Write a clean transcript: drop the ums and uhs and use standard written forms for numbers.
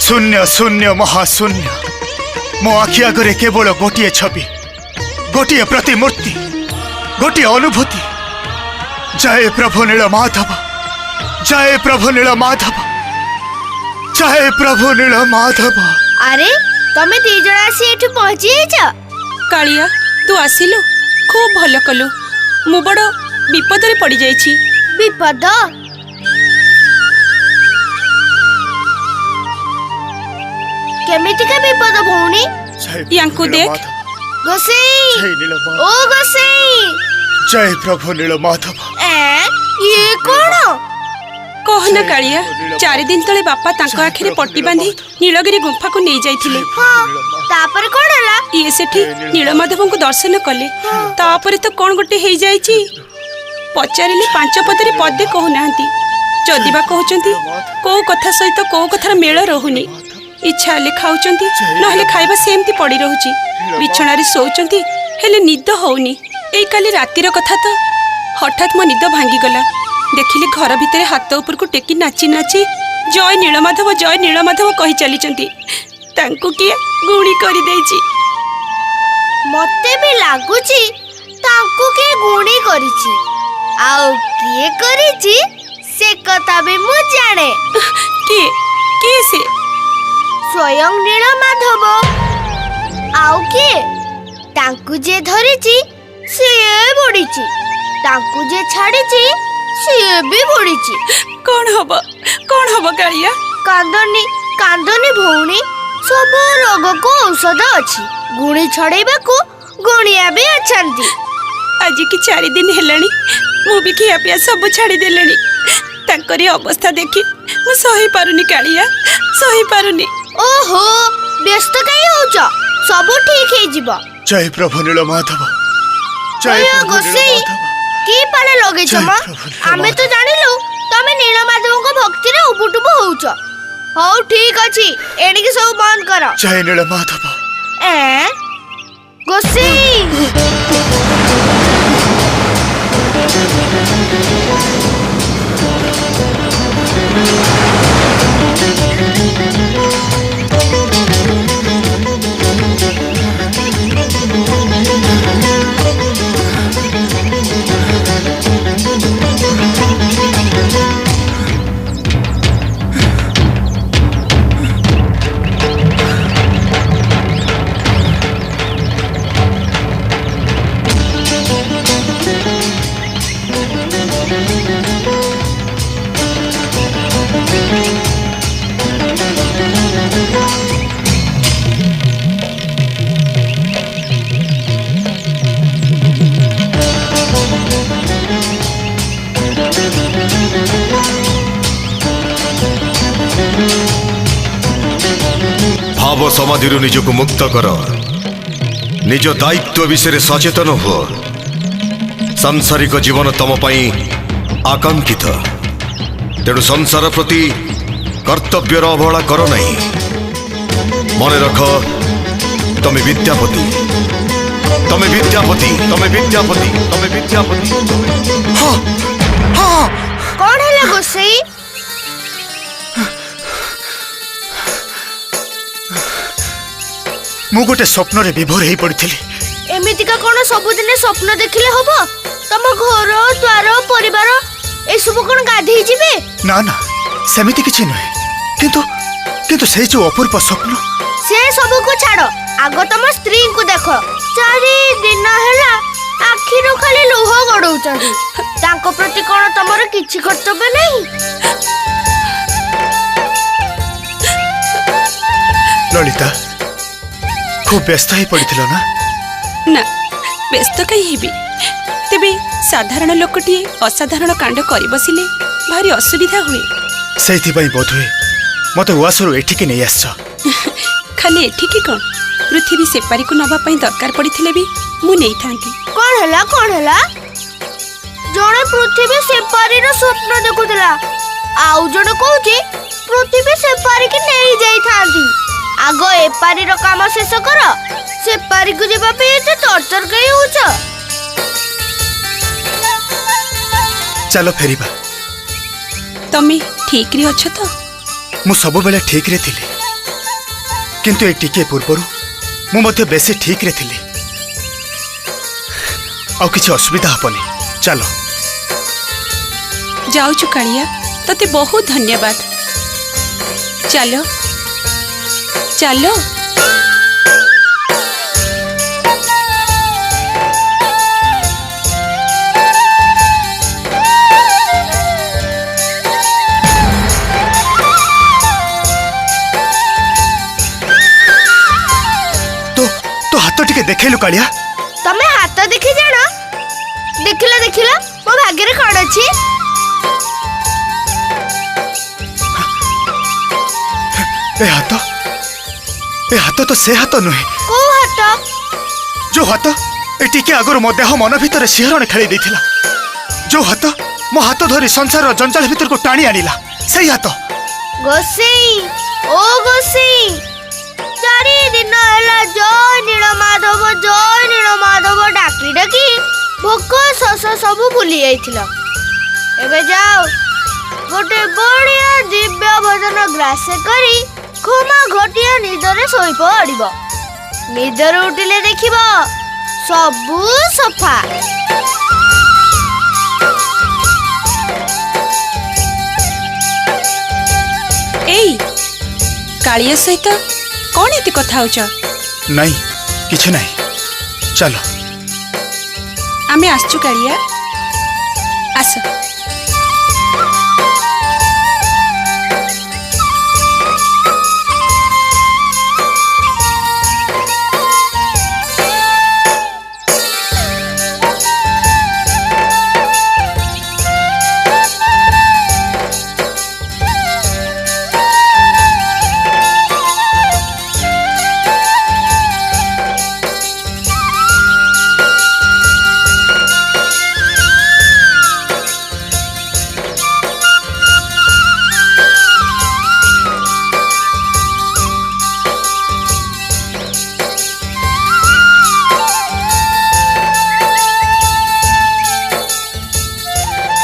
शून्य शून्य महाशून्य मो आखि आगे केवल गोटे छवि गोटे प्रतिमूर्ति गोटे अनुभूति। जय प्रभु नील माधव जय प्रभु नील माधव जय प्रभु नील माधव। अरे तमे दी जण आसी एठु पहुंची जाइछ। कालिया तू आसिलु खूब भल कलु। मु बड़ विपद रे पड़ी जाइछि। विपद? केमिति का विपद भौणी? यांकु देख। गोसेई ओ गोसेई। जय प्रभु नील माधव। ये कौन? कहना कालिया 4 दिन तले बापा तांको आखिरे पट्टी बांधी नीलगिरी गुंफा को नहीं जाइथिले। तापर कोन हला? ये सेठी नीलमाधव को दर्शन कले। तापर तो कोन गोटे हेई जाइछि। पचारिले 5 पदरे पदे कहउनांती। जदिबा कहउचंती को कथा सहित को कथार मेल रहुनी। इच्छा हेले खाउचंती नहले खाइबा सेमती पड़ी रहुची। बिछणा रे सोउचंती हेले निद होउनी। एई काली रातिर कथा तो हठात मो निद भांगी गला। देखिली घर भितर हाथ ऊपर को टेकी नाची नाची जय नीलमाधव कही चलीचंती। तांको किए गुणी करी देइची। मते भी लागुची तांको के गुणी करिची। आउ किए करिची से कथा भी मु जाने। किए से? स्वयं नीलमाधव। आउ किए तांको जे धरिची से बढिची। तांको जे छाड़ीची से भी बढिची। कौन हबो कालिया? कांदनी भौणी। सब रोग को औषध अछि। गुणी छड़ेबा को गुणिया भी अछंती। आज की 4 दिन हेलानी मु भी खिया पिया सब छाड़ी देलेनी। तांकरी अवस्था देखी मु सही पारुनी कालिया सही पारुनी। ओहो व्यस्त काई होउछ? सब ठीक हे जिवो। जय प्रभु नील माधव जय गोसेई। की पाले लगे छमा? आमे तो जानिलु तमे नीलमाधव को भक्ति रे उबुटुबु होउछ। हौ ठीक अछि एडी के सब बंद कर। जय नील माधव। गोसेई भाव समाधि निजक मुक्त कर। निज दायित्व विषय सचेतन हो। सांसारिक जीवन तम पई आकांक्षित। तेणु संसार प्रति कर्तव्यर अवहेला कर नहीं। मन रख तमे विद्यापति तमे विद्यापति तमे विद्यापति तमे विद्यापति। हाँ हाँ कौन है गोसेई? मु गोटे स्वप्न रे विभोर ही पड़िथिली। एमितिका कोन सबुदिन स्वप्न देखिले हबो? तम घर द्वार परिवार ए सब कोन गाधी जिवे? ना ना सेमिति किछि नय। किंतु से जो अपूर्व स्वप्न से सब को छाड़ो। आगो तम स्त्री को देखो। 4 दिन हैला आखिरो खाली लोह गडौचंती। तांको प्रति कोन तमर किछि कर्तव्य नहीं? ललिता खूब व्यस्त ही पड़ी ना? ना व्यस्त कहीं हेबी। तेबे साधारण लोकटी असाधारण कांड करी बसिले भारी असुविधा हुए। सेथि पई बोधुए मते उआसरु एठिके नै आछछ। खाली एठिके कोन पृथ्वी सेपारी को नबा पई दरकार पड़िथिले भी मु नै थांती। कोन हला? जणे पृथ्वी सेपारी रो स्वप्न देखुतला। आउ जणे कहूची पृथ्वी सेपारी के नै जाई थांती। आगो एपारी रो काम शेष कर। सेपारी को जेबा पे एते टर्चर कई होछ। चलो फेरिबा। तमे ठीक रे अछ तो? मु सब बेले ठीक रे थिली। किंतु ए टिके पूर्वर मु मध्य बेसी ठीक रे थिली आउ किछि असुविधा हबनी चलो जाऊछु कालिया तते बहुत धन्यवाद चलो चलो तो हाथ टिके देखैलु कालिया तमे हाथ देखि जाना देखिला मो भाग्य रे कौन अछि ए हाथ तो से हाथ नुहे को हाथ जो हाथ ए टिके आगर मो देह मन भितर सिहरण खेली देथिला जो हाथ मो हाथ धरी संसार जंजाल भितर को टाणी आनिला सही हाथ गोसेई ओ गोसेई चारि दिन हला जय नीलमाधव डाकी डाकी भोक शोष सब भूली जाइथिला एबे जाओ गोटे बढ़िया दिव्य भोजन ग्रास करी घुमा घटिया निदरे सोई पड़िबो निदर उठिले देखिबो सबु सफा एई कालिया सहित कौन एति कथा होच नहीं किछ नहीं चलो आमे आसचु कालिया आस